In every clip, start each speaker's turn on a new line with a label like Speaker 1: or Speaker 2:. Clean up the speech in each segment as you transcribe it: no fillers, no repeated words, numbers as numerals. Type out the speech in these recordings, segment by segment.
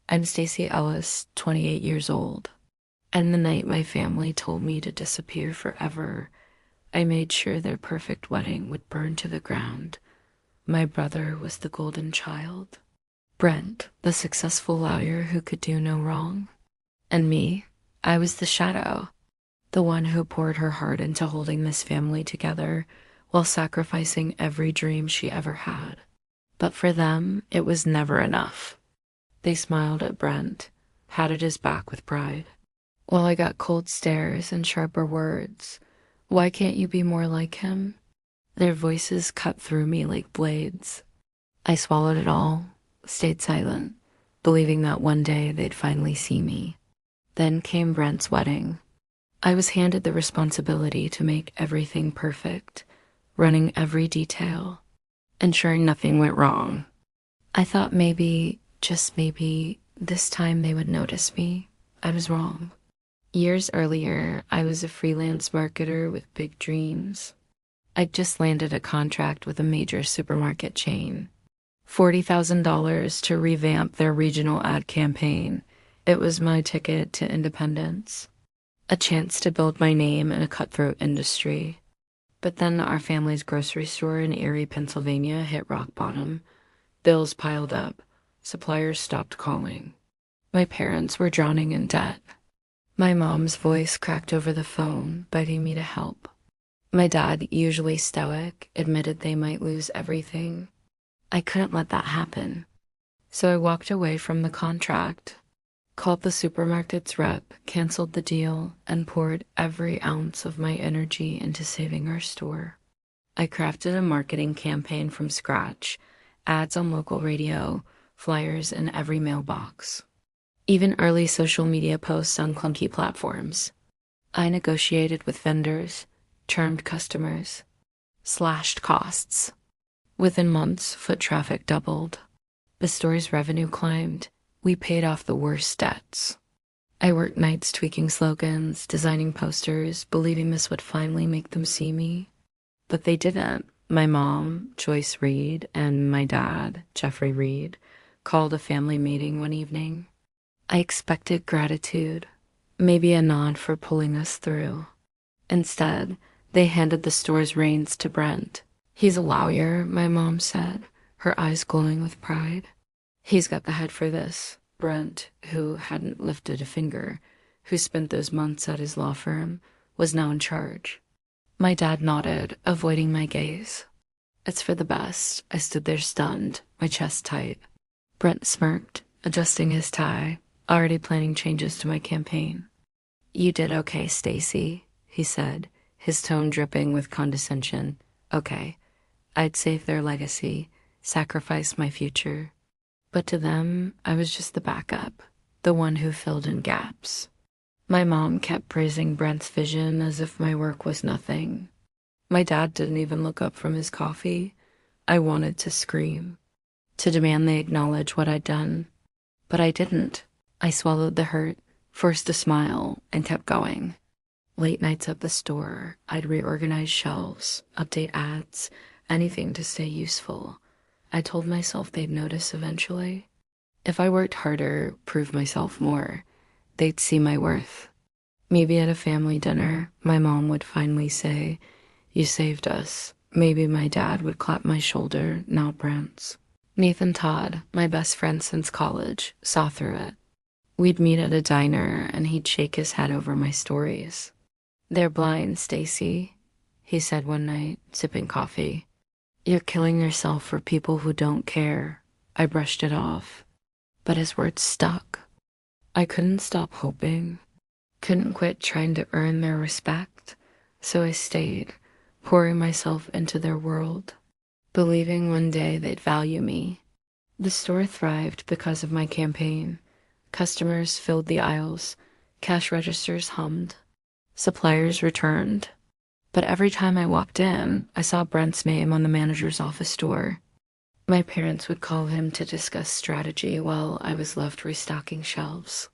Speaker 1: I'm Stacy Ellis, 28 years old. And the night my family told me to disappear forever, I made sure their perfect wedding would burn to the ground. My brother was the golden child. Brent, the successful lawyer who could do no wrong. And me, I was the shadow, the one who poured her heart into holding this family together while sacrificing every dream she ever had. But for them, it was never enough. They smiled at Brent, patted his back with pride, while I got cold stares and sharper words. Why can't you be more like him? Their voices cut through me like blades. I swallowed it all, stayed silent, believing that one day they'd finally see me. Then came Brent's wedding. I was handed the responsibility to make everything perfect, running every detail, ensuring nothing went wrong. I thought maybe, just maybe, this time they would notice me. I was wrong. Years earlier, I was a freelance marketer with big dreams. I'd just landed a contract with a major supermarket chain. $40,000 to revamp their regional ad campaign. It was my ticket to independence. A chance to build my name in a cutthroat industry. But then our family's grocery store in Erie, Pennsylvania hit rock bottom. Bills piled up. Suppliers stopped calling. My parents were drowning in debt. My mom's voice cracked over the phone, begging me to help. My dad, usually stoic, admitted they might lose everything. I couldn't let that happen. So I walked away from the contract, called the supermarket's rep, canceled the deal, and poured every ounce of my energy into saving our store. I crafted a marketing campaign from scratch, ads on local radio, flyers in every mailbox, even early social media posts on clunky platforms. I negotiated with vendors, charmed customers, slashed costs. Within months, foot traffic doubled. The store's revenue climbed. We paid off the worst debts. I worked nights tweaking slogans, designing posters, believing this would finally make them see me. But they didn't. My mom, Joyce Reed, and my dad, Jeffrey Reed, called a family meeting one evening. I expected gratitude, maybe a nod for pulling us through. Instead, they handed the store's reins to Brent. He's a lawyer, my mom said, her eyes glowing with pride. He's got the head for this. Brent, who hadn't lifted a finger, who spent those months at his law firm, was now in charge. My dad nodded, avoiding my gaze. It's for the best. I stood there stunned, my chest tight. Brent smirked, adjusting his tie, already planning changes to my campaign. You did okay, Stacy, he said, his tone dripping with condescension. Okay, I'd save their legacy, sacrifice my future. But to them, I was just the backup, the one who filled in gaps. My mom kept praising Brent's vision as if my work was nothing. My dad didn't even look up from his coffee. I wanted to scream, to demand they acknowledge what I'd done. But I didn't. I swallowed the hurt, forced a smile, and kept going. Late nights at the store, I'd reorganize shelves, update ads, anything to stay useful. I told myself they'd notice eventually. If I worked harder, proved myself more, they'd see my worth. Maybe at a family dinner, my mom would finally say, "You saved us." Maybe my dad would clap my shoulder, not Brent's. Nathan Todd, my best friend since college, saw through it. We'd meet at a diner, and he'd shake his head over my stories. "They're blind, Stacy," he said one night, sipping coffee. "You're killing yourself for people who don't care." I brushed it off, but his words stuck. I couldn't stop hoping, couldn't quit trying to earn their respect, so I stayed, pouring myself into their world, believing one day they'd value me. The store thrived because of my campaign. Customers filled the aisles, cash registers hummed, suppliers returned. But every time I walked in, I saw Brent's name on the manager's office door. My parents would call him to discuss strategy while I was left restocking shelves.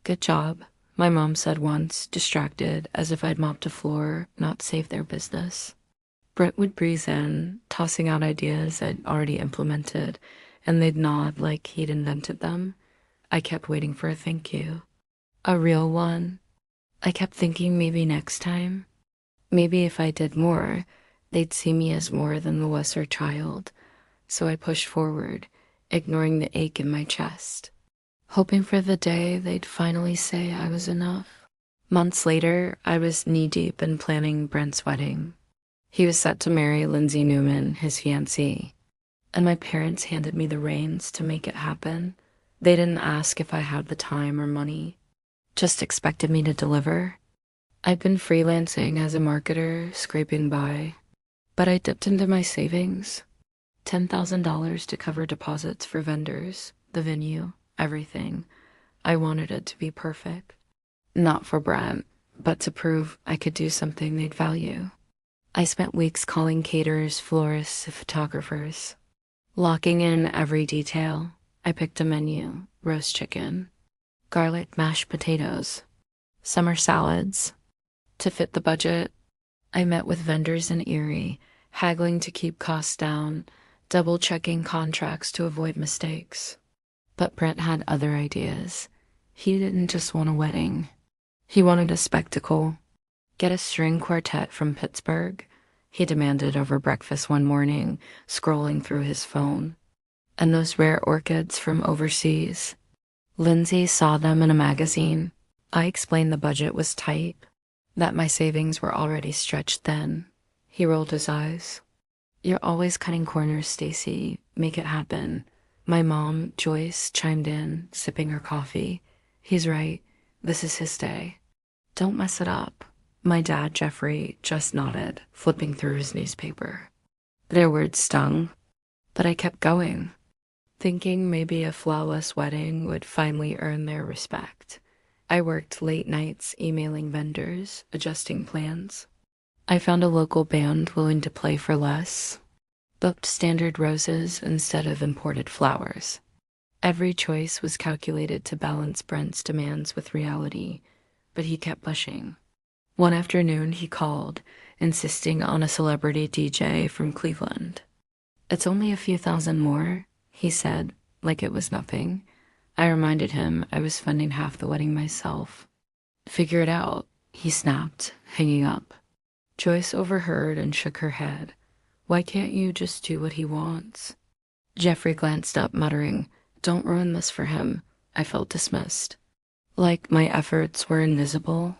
Speaker 1: "Good job," my mom said once, distracted, as if I'd mopped a floor, not saved their business. Brent would breeze in, tossing out ideas I'd already implemented, and they'd nod like he'd invented them. I kept waiting for a thank you. A real one. I kept thinking maybe next time. Maybe if I did more, they'd see me as more than the lesser child. So I pushed forward, ignoring the ache in my chest, hoping for the day they'd finally say I was enough. Months later, I was knee-deep in planning Brent's wedding. He was set to marry Lindsay Newman, his fiancée, and my parents handed me the reins to make it happen. They didn't ask if I had the time or money, just expected me to deliver. I'd been freelancing as a marketer, scraping by, but I dipped into my savings. $10,000 to cover deposits for vendors, the venue, everything. I wanted it to be perfect. Not for Brent, but to prove I could do something they'd value. I spent weeks calling caterers, florists, and photographers. Locking in every detail, I picked a menu: roast chicken, garlic mashed potatoes, summer salads. To fit the budget, I met with vendors in Erie, haggling to keep costs down, double-checking contracts to avoid mistakes. But Brent had other ideas. He didn't just want a wedding. He wanted a spectacle. Get a string quartet from Pittsburgh, he demanded over breakfast one morning, scrolling through his phone. And those rare orchids from overseas. Lindsay saw them in a magazine. I explained the budget was tight, that my savings were already stretched thin. He rolled his eyes. You're always cutting corners, Stacy. Make it happen. My mom, Joyce, chimed in, sipping her coffee. He's right. This is his day. Don't mess it up. My dad, Jeffrey, just nodded, flipping through his newspaper. Their words stung, but I kept going, thinking maybe a flawless wedding would finally earn their respect. I worked late nights emailing vendors, adjusting plans. I found a local band willing to play for less, booked standard roses instead of imported flowers. Every choice was calculated to balance Brent's demands with reality, but he kept pushing. One afternoon, he called, insisting on a celebrity DJ from Cleveland. It's only a few thousand more, he said, like it was nothing. I reminded him I was funding half the wedding myself. Figure it out, he snapped, hanging up. Joyce overheard and shook her head. Why can't you just do what he wants? Jeffrey glanced up, muttering, Don't ruin this for him. I felt dismissed. Like my efforts were invisible.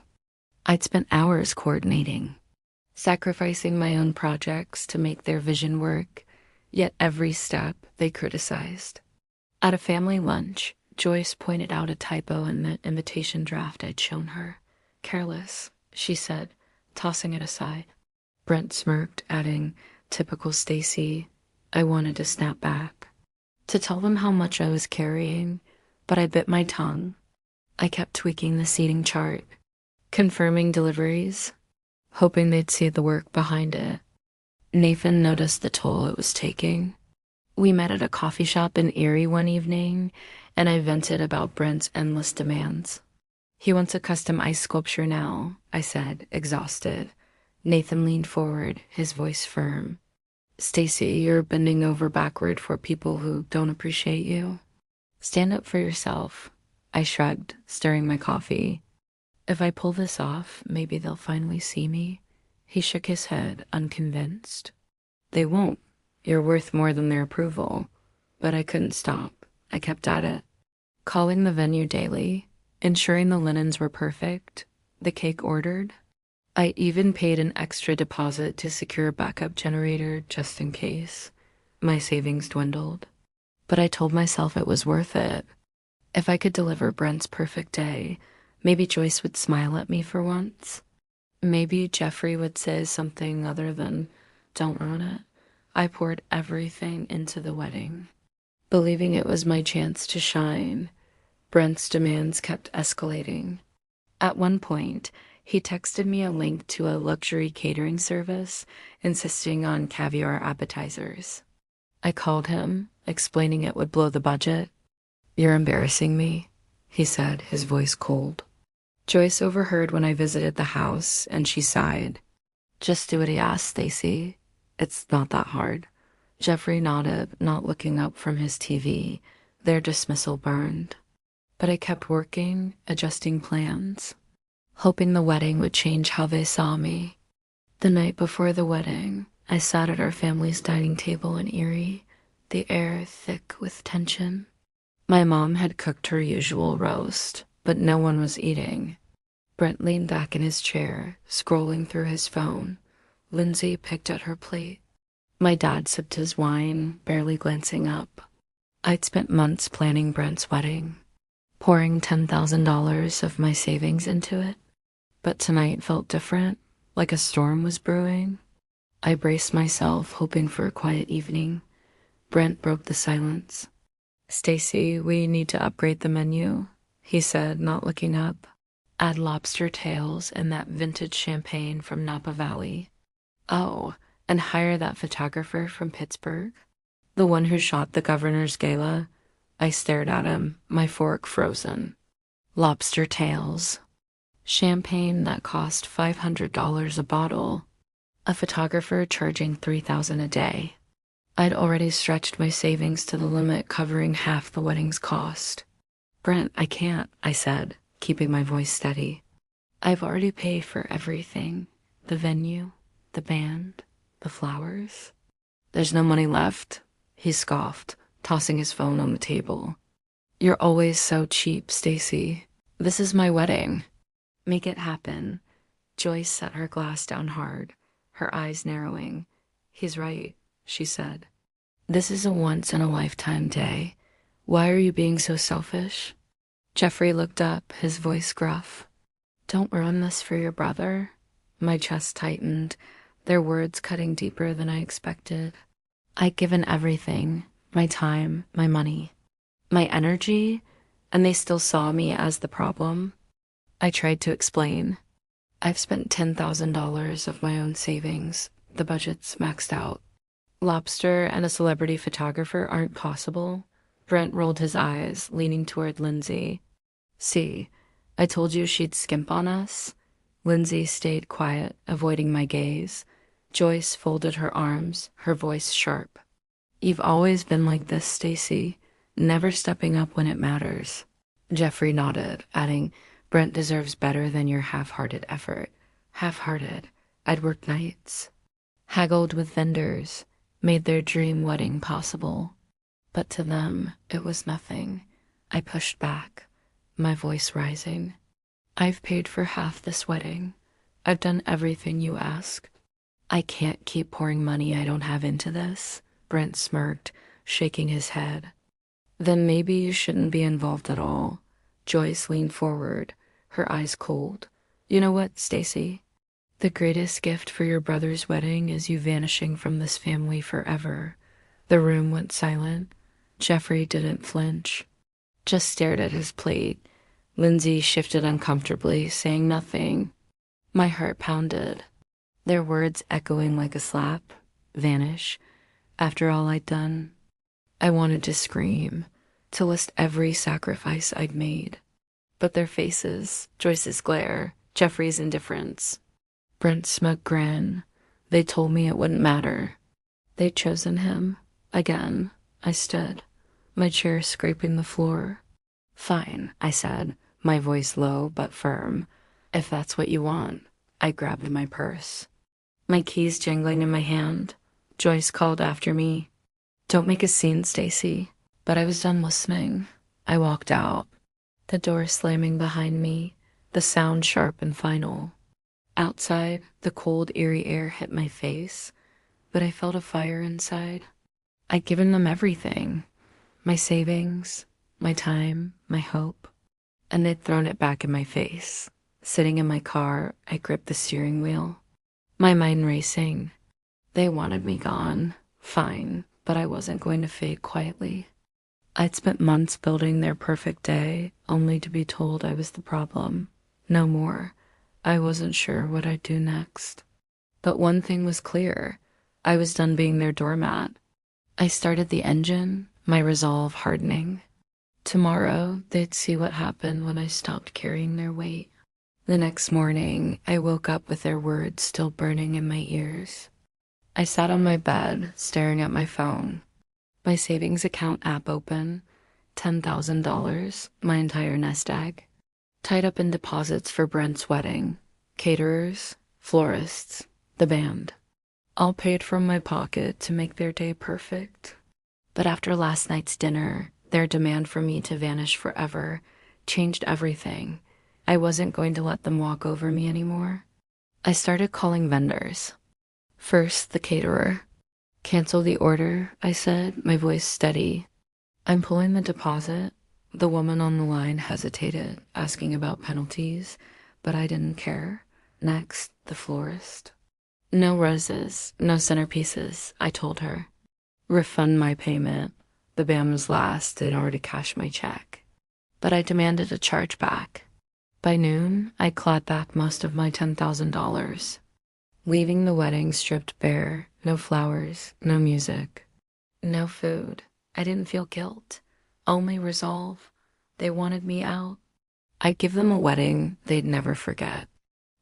Speaker 1: I'd spent hours coordinating, sacrificing my own projects to make their vision work, yet every step they criticized. At a family lunch, Joyce pointed out a typo in the invitation draft I'd shown her. Careless, she said, tossing it aside. Brent smirked, adding, Typical Stacy. I wanted to snap back, to tell them how much I was carrying, but I bit my tongue. I kept tweaking the seating chart, confirming deliveries, hoping they'd see the work behind it. Nathan noticed the toll it was taking. We met at a coffee shop in Erie one evening, and I vented about Brent's endless demands. He wants a custom ice sculpture now, I said, exhausted. Nathan leaned forward, his voice firm. Stacy, you're bending over backward for people who don't appreciate you. Stand up for yourself. I shrugged, stirring my coffee. If I pull this off, maybe they'll finally see me. He shook his head, unconvinced. They won't. You're worth more than their approval. But I couldn't stop. I kept at it. Calling the venue daily, ensuring the linens were perfect, the cake ordered. I even paid an extra deposit to secure a backup generator just in case. My savings dwindled. But I told myself it was worth it. If I could deliver Brent's perfect day, maybe Joyce would smile at me for once. Maybe Jeffrey would say something other than, don't ruin it. I poured everything into the wedding, believing it was my chance to shine. Brent's demands kept escalating. At one point, he texted me a link to a luxury catering service, insisting on caviar appetizers. I called him, explaining it would blow the budget. You're embarrassing me, he said, his voice cold. Joyce overheard when I visited the house, and she sighed. Just do what he asks, Stacy. It's not that hard. Jeffrey nodded, not looking up from his TV. Their dismissal burned. But I kept working, adjusting plans, hoping the wedding would change how they saw me. The night before the wedding, I sat at our family's dining table in Erie, the air thick with tension. My mom had cooked her usual roast, but no one was eating. Brent leaned back in his chair, scrolling through his phone. Lindsay picked at her plate. My dad sipped his wine, barely glancing up. I'd spent months planning Brent's wedding, pouring $10,000 of my savings into it. But tonight felt different, like a storm was brewing. I braced myself, hoping for a quiet evening. Brent broke the silence. "Stacy, we need to upgrade the menu," he said, not looking up. "Add lobster tails and that vintage champagne from Napa Valley. Oh, and hire that photographer from Pittsburgh, the one who shot the governor's gala." I stared at him, my fork frozen. Lobster tails. Champagne that cost $500 a bottle. A photographer charging $3,000 a day. I'd already stretched my savings to the limit, covering half the wedding's cost. "Brent, I can't," I said, keeping my voice steady. "I've already paid for everything. The venue, the band, the flowers. There's no money left," he scoffed, tossing his phone on the table. "You're always so cheap, Stacy. This is my wedding. Make it happen." Joyce set her glass down hard, her eyes narrowing. "He's right," she said. "This is a once-in-a-lifetime day. Why are you being so selfish?" Jeffrey looked up, his voice gruff. "Don't ruin this for your brother." My chest tightened, their words cutting deeper than I expected. I'd given everything, my time, my money, my energy, and they still saw me as the problem. I tried to explain. "I've spent $10,000 of my own savings. The budget's maxed out. Lobster and a celebrity photographer aren't possible." Brent rolled his eyes, leaning toward Lindsay. "See, I told you she'd skimp on us." Lindsay stayed quiet, avoiding my gaze. Joyce folded her arms, her voice sharp. "You've always been like this, Stacy, never stepping up when it matters." Jeffrey nodded, adding, "Brent deserves better than your half-hearted effort." Half-hearted. I'd worked nights, haggled with vendors, made their dream wedding possible. But to them, it was nothing. I pushed back, my voice rising. "I've paid for half this wedding. I've done everything you ask. I can't keep pouring money I don't have into this." Brent smirked, shaking his head. "Then maybe you shouldn't be involved at all." Joyce leaned forward, her eyes cold. "You know what, Stacy? The greatest gift for your brother's wedding is you vanishing from this family forever." The room went silent. Jeffrey didn't flinch, just stared at his plate. Lindsay shifted uncomfortably, saying nothing. My heart pounded, their words echoing like a slap. Vanish. After all I'd done. I wanted to scream, to list every sacrifice I'd made. But their faces, Joyce's glare, Jeffrey's indifference, Brent's smug grin, they told me it wouldn't matter. They'd chosen him. Again, I stood, my chair scraping the floor. "Fine," I said, my voice low but firm. "If that's what you want." I grabbed my purse, my keys jangling in my hand. Joyce called after me, "Don't make a scene, Stacy." But I was done listening. I walked out, the door slamming behind me, the sound sharp and final. Outside, the cold, eerie air hit my face, but I felt a fire inside. I'd given them everything, my savings, my time, my hope, and they'd thrown it back in my face. Sitting in my car, I gripped the steering wheel, my mind racing. They wanted me gone, fine, but I wasn't going to fade quietly. I'd spent months building their perfect day, only to be told I was the problem. No more. I wasn't sure what I'd do next. But one thing was clear. I was done being their doormat. I started the engine, my resolve hardening. Tomorrow, they'd see what happened when I stopped carrying their weight. The next morning, I woke up with their words still burning in my ears. I sat on my bed, staring at my phone. My savings account app open, $10,000, my entire nest egg, tied up in deposits for Brent's wedding, caterers, florists, the band, all paid from my pocket to make their day perfect. But after last night's dinner, their demand for me to vanish forever changed everything. I wasn't going to let them walk over me anymore. I started calling vendors. First, the caterer. "Cancel the order," I said, my voice steady. "I'm pulling the deposit." The woman on the line hesitated, asking about penalties, but I didn't care. Next, the florist. "No roses, no centerpieces," I told her. "Refund my payment." The band was last. They'd already cashed my check. But I demanded a chargeback. By noon, I clawed back most of my $10,000. Leaving the wedding stripped bare, no flowers, no music, no food. I didn't feel guilt, only resolve. They wanted me out. I'd give them a wedding they'd never forget.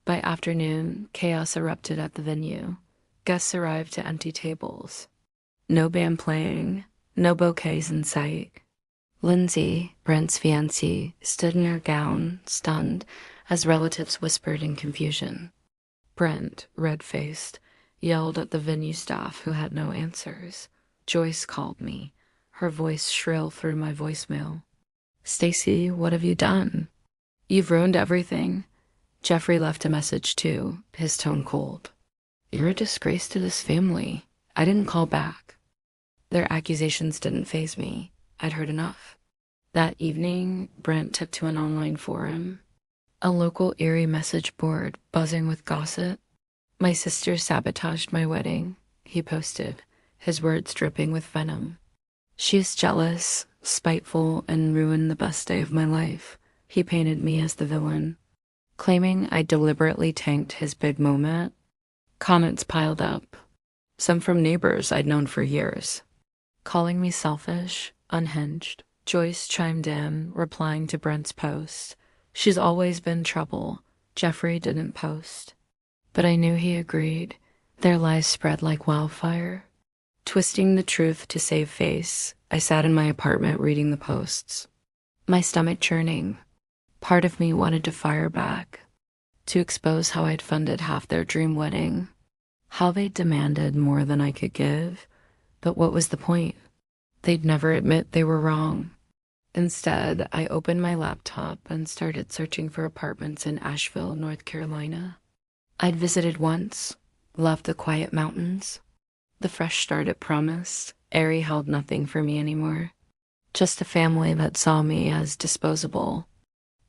Speaker 1: By afternoon, chaos erupted at the venue. Guests arrived to empty tables. No band playing, no bouquets in sight. Lindsay, Brent's fiancée, stood in her gown, stunned, as relatives whispered in confusion. Brent, red-faced, yelled at the venue staff who had no answers. Joyce called me, her voice shrill through my voicemail. "Stacy, what have you done? You've ruined everything." Jeffrey left a message too, his tone cold. "You're a disgrace to this family." I didn't call back. Their accusations didn't faze me. I'd heard enough. That evening, Brent took to an online forum, a local eerie message board buzzing with gossip. "My sister sabotaged my wedding," he posted, his words dripping with venom. "She is jealous, spiteful, and ruined the best day of my life." He painted me as the villain, claiming I deliberately tanked his big moment. Comments piled up, some from neighbors I'd known for years, calling me selfish, unhinged. Joyce chimed in, replying to Brent's post. "She's always been trouble." Jeffrey didn't post, but I knew he agreed. Their lies spread like wildfire. Twisting the truth to save face, I sat in my apartment reading the posts, my stomach churning. Part of me wanted to fire back, to expose how I'd funded half their dream wedding, how they demanded more than I could give. But what was the point? They'd never admit they were wrong. Instead, I opened my laptop and started searching for apartments in Asheville, North Carolina. I'd visited once, loved the quiet mountains, the fresh start it promised. Erie held nothing for me anymore, just a family that saw me as disposable.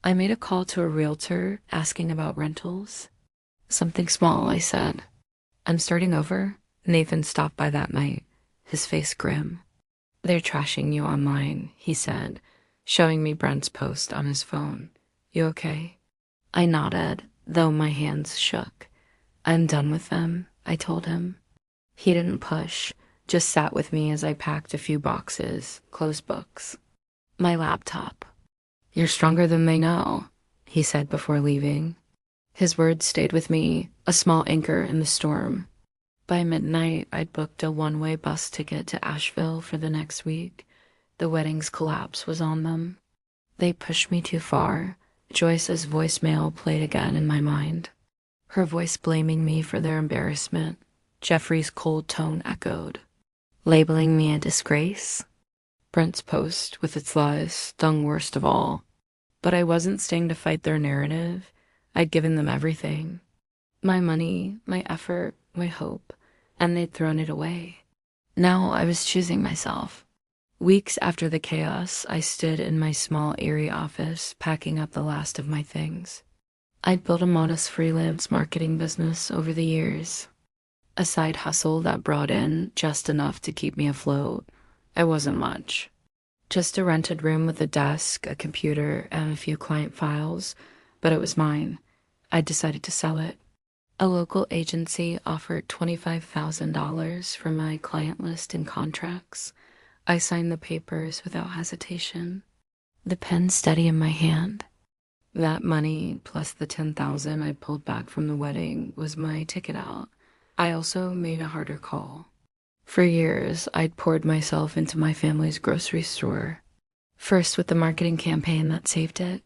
Speaker 1: I made a call to a realtor asking about rentals. "Something small," I said. "I'm starting over." Nathan stopped by that night, his face grim. "They're trashing you online," he said, showing me Brent's post on his phone. "You okay?" I nodded, though my hands shook. "I'm done with them," I told him. He didn't push, just sat with me as I packed a few boxes, closed books, my laptop. "You're stronger than they know," he said before leaving. His words stayed with me, a small anchor in the storm. By midnight, I'd booked a one-way bus ticket to Asheville for the next week. The wedding's collapse was on them. They pushed me too far. Joyce's voicemail played again in my mind, her voice blaming me for their embarrassment. Jeffrey's cold tone echoed, labeling me a disgrace. Brent's post, with its lies, stung worst of all. But I wasn't staying to fight their narrative. I'd given them everything. My money, my effort, my hope, and they'd thrown it away. Now I was choosing myself. Weeks after the chaos, I stood in my small, eerie office, packing up the last of my things. I'd built a modest freelance marketing business over the years, a side hustle that brought in just enough to keep me afloat. It wasn't much. Just a rented room with a desk, a computer, and a few client files, but it was mine. I decided to sell it. A local agency offered $25,000 for my client list and contracts. I signed the papers without hesitation, the pen steady in my hand. That money, plus the $10,000 I pulled back from the wedding, was my ticket out. I also made a harder call. For years, I'd poured myself into my family's grocery store, First with the marketing campaign that saved it,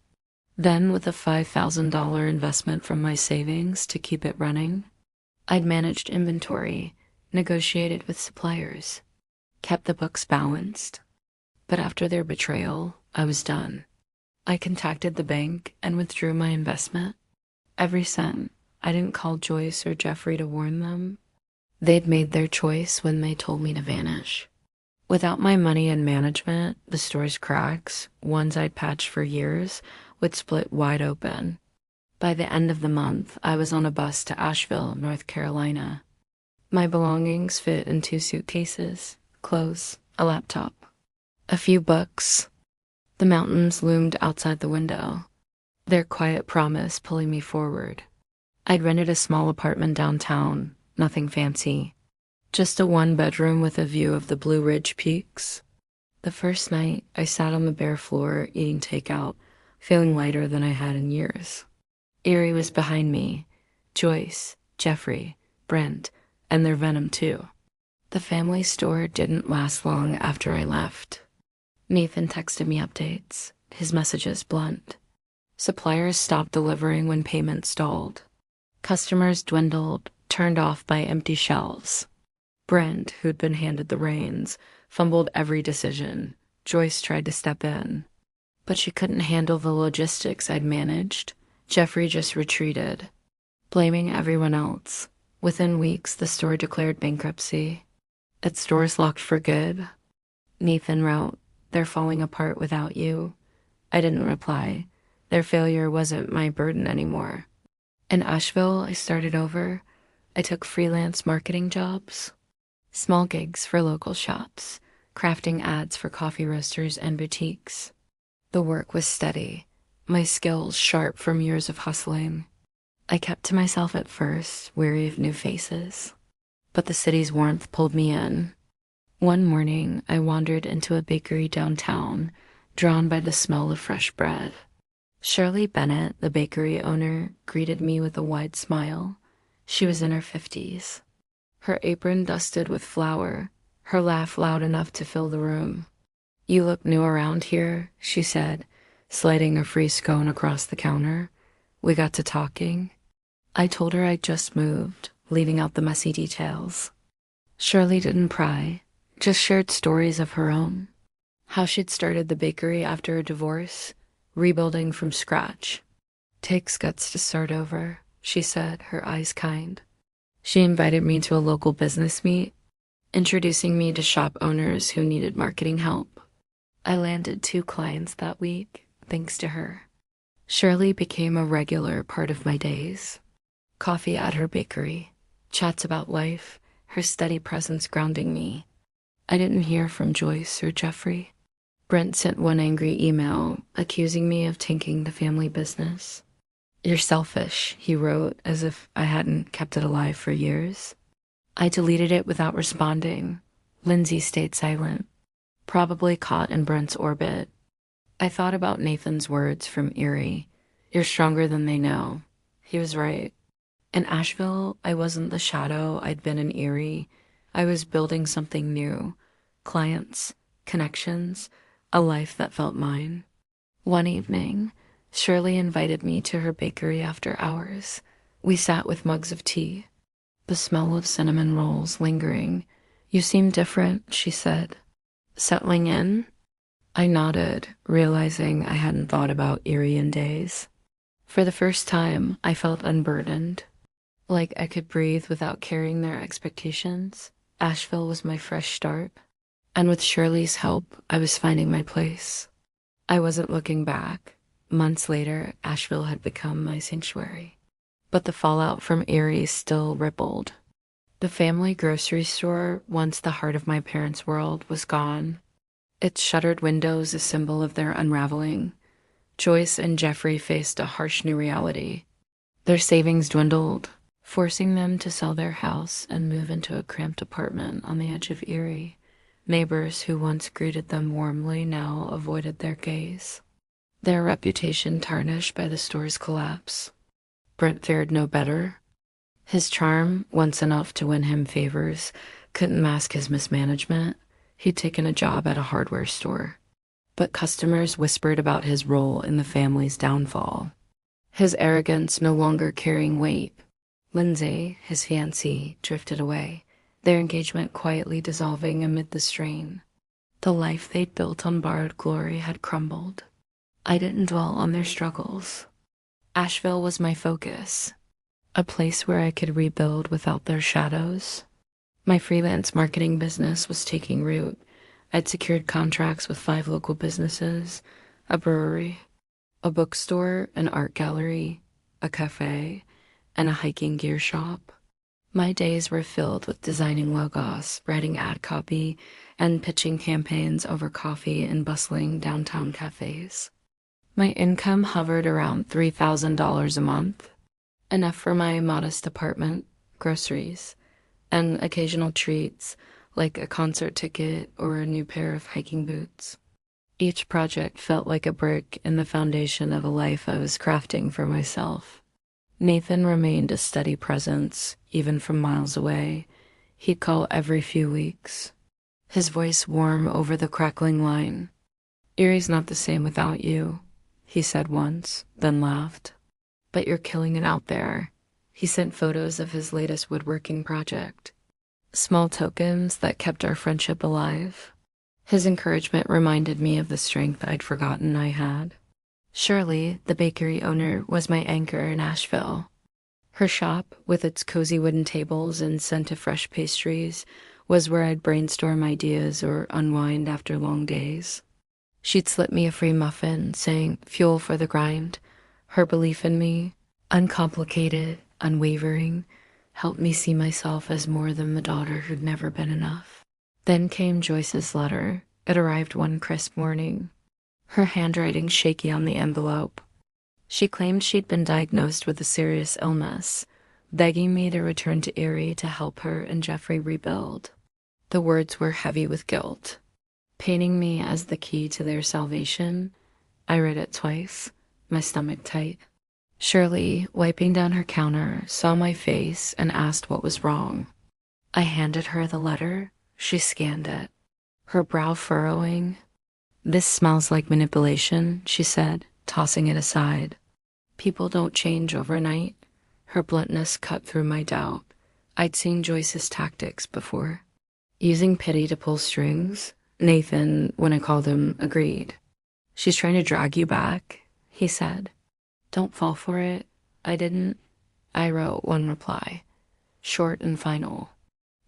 Speaker 1: then with a $5,000 investment from my savings to keep it running. I'd managed inventory, negotiated with suppliers, kept the books balanced. But after their betrayal, I was done. I contacted the bank and withdrew my investment. Every cent. I didn't call Joyce or Jeffrey to warn them. They'd made their choice when they told me to vanish. Without my money and management, the store's cracks, ones I'd patched for years, would split wide open. By the end of the month, I was on a bus to Asheville, North Carolina. My belongings fit in 2 suitcases, clothes, a laptop, a few books. The mountains loomed outside the window, their quiet promise pulling me forward. I'd rented a small apartment downtown, nothing fancy. Just a 1-bedroom with a view of the Blue Ridge Peaks. The first night, I sat on the bare floor eating takeout, feeling lighter than I had in years. Erie was behind me, Joyce, Jeffrey, Brent, and their venom too. The family store didn't last long after I left. Nathan texted me updates, his messages blunt. Suppliers stopped delivering when payment stalled. Customers dwindled, turned off by empty shelves. Brent, who'd been handed the reins, fumbled every decision. Joyce tried to step in, but she couldn't handle the logistics I'd managed. Jeffrey just retreated, blaming everyone else. Within weeks, the store declared bankruptcy. Its doors locked for good. Nathan wrote, "They're falling apart without you." I didn't reply. Their failure wasn't my burden anymore. In Asheville, I started over. I took freelance marketing jobs, small gigs for local shops, crafting ads for coffee roasters and boutiques. The work was steady, my skills sharp from years of hustling. I kept to myself at first, weary of new faces. But the city's warmth pulled me in. One morning, I wandered into a bakery downtown, drawn by the smell of fresh bread. Shirley Bennett, the bakery owner, greeted me with a wide smile. She was in her 50s. Her apron dusted with flour, her laugh loud enough to fill the room. "You look new around here," she said, sliding a free scone across the counter. We got to talking. I told her I'd just moved, leaving out the messy details. Shirley didn't pry, just shared stories of her own. How she'd started the bakery after a divorce, rebuilding from scratch. "Takes guts to start over," she said, her eyes kind. She invited me to a local business meet, introducing me to shop owners who needed marketing help. I landed 2 clients that week, thanks to her. Shirley became a regular part of my days. Coffee at her bakery, chats about life, her steady presence grounding me. I didn't hear from Joyce or Jeffrey. Brent sent one angry email, accusing me of tanking the family business. "You're selfish," he wrote, as if I hadn't kept it alive for years. I deleted it without responding. Lindsay stayed silent, probably caught in Brent's orbit. I thought about Nathan's words from Erie. "You're stronger than they know." He was right. In Asheville, I wasn't the shadow I'd been in Erie. I was building something new. Clients, connections, a life that felt mine. One evening, Shirley invited me to her bakery after hours. We sat with mugs of tea, the smell of cinnamon rolls lingering. "You seem different," she said. "Settling in?" I nodded, realizing I hadn't thought about Erie in days. For the first time, I felt unburdened, like I could breathe without carrying their expectations. Asheville was my fresh start, and with Shirley's help, I was finding my place. I wasn't looking back. Months later, Asheville had become my sanctuary. But the fallout from Erie still rippled. The family grocery store, once the heart of my parents' world, was gone. Its shuttered windows a symbol of their unraveling. Joyce and Jeffrey faced a harsh new reality. Their savings dwindled, forcing them to sell their house and move into a cramped apartment on the edge of Erie. Neighbors who once greeted them warmly now avoided their gaze, their reputation tarnished by the store's collapse. Brent fared no better. His charm, once enough to win him favors, couldn't mask his mismanagement. He'd taken a job at a hardware store. but customers whispered about his role in the family's downfall. His arrogance no longer carrying weight. Lindsay, his fiancée, drifted away, their engagement quietly dissolving amid the strain. The life they'd built on borrowed glory had crumbled. I didn't dwell on their struggles. Asheville was my focus, a place where I could rebuild without their shadows. My freelance marketing business was taking root. I'd secured contracts with 5 local businesses, a brewery, a bookstore, an art gallery, a cafe, and a hiking gear shop. My days were filled with designing logos, writing ad copy, and pitching campaigns over coffee in bustling downtown cafes. My income hovered around $3,000 a month, enough for my modest apartment, groceries, and occasional treats like a concert ticket or a new pair of hiking boots. Each project felt like a brick in the foundation of a life I was crafting for myself. Nathan remained a steady presence, even from miles away. He'd call every few weeks, his voice warm over the crackling line. "Erie's not the same without you," he said once, then laughed. "But you're killing it out there." He sent photos of his latest woodworking project, small tokens that kept our friendship alive. His encouragement reminded me of the strength I'd forgotten I had. Shirley, the bakery owner, was my anchor in Asheville. Her shop, with its cozy wooden tables and scent of fresh pastries, was where I'd brainstorm ideas or unwind after long days. She'd slip me a free muffin, saying, "Fuel for the grind." Her belief in me, uncomplicated, unwavering, helped me see myself as more than the daughter who'd never been enough. Then came Joyce's letter. It arrived one crisp morning, her handwriting shaky on the envelope. She claimed she'd been diagnosed with a serious illness, begging me to return to Erie to help her and Jeffrey rebuild. The words were heavy with guilt, painting me as the key to their salvation. I read it twice, my stomach tight. Shirley, wiping down her counter, saw my face and asked what was wrong. I handed her the letter. She scanned it, her brow furrowing. "This smells like manipulation," she said, tossing it aside. "People don't change overnight." Her bluntness cut through my doubt. I'd seen Joyce's tactics before. Using pity to pull strings. Nathan, when I called him, agreed. "She's trying to drag you back," he said. "Don't fall for it." I didn't. I wrote one reply, short and final.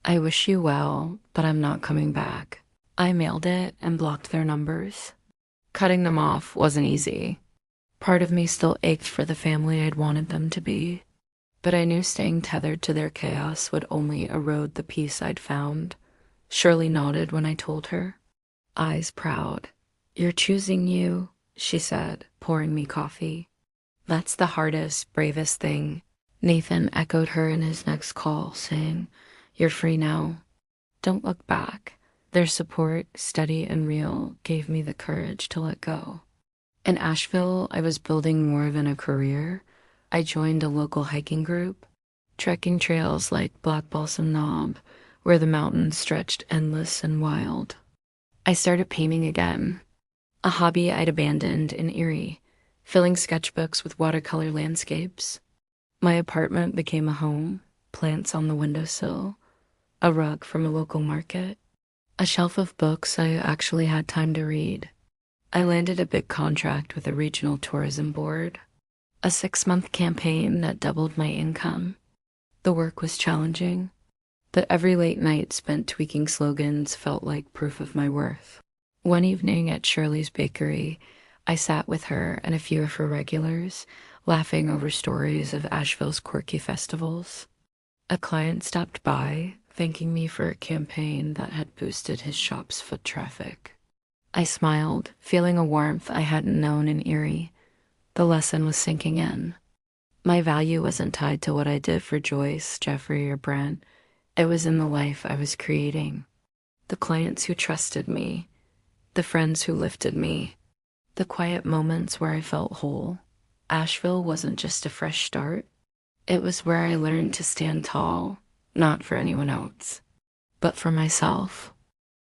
Speaker 1: "I wish you well, but I'm not coming back." I mailed it and blocked their numbers. Cutting them off wasn't easy. Part of me still ached for the family I'd wanted them to be, but I knew staying tethered to their chaos would only erode the peace I'd found. Shirley nodded when I told her, eyes proud. "You're choosing you," she said, pouring me coffee. "That's the hardest, bravest thing." Nathan echoed her in his next call, saying, "You're free now. Don't look back." Their support, steady and real, gave me the courage to let go. In Asheville, I was building more than a career. I joined a local hiking group, trekking trails like Black Balsam Knob, where the mountains stretched endless and wild. I started painting again, a hobby I'd abandoned in Erie, filling sketchbooks with watercolor landscapes. My apartment became a home, plants on the windowsill, a rug from a local market, a shelf of books I actually had time to read. I landed a big contract with a regional tourism board, a 6-month campaign that doubled my income. The work was challenging, but every late night spent tweaking slogans felt like proof of my worth. One evening at Shirley's bakery, I sat with her and a few of her regulars, laughing over stories of Asheville's quirky festivals. A client stopped by, thanking me for a campaign that had boosted his shop's foot traffic. I smiled, feeling a warmth I hadn't known in Erie. The lesson was sinking in. My value wasn't tied to what I did for Joyce, Jeffrey, or Brent. It was in the life I was creating. The clients who trusted me, the friends who lifted me, the quiet moments where I felt whole. Asheville wasn't just a fresh start. It was where I learned to stand tall, not for anyone else, but for myself.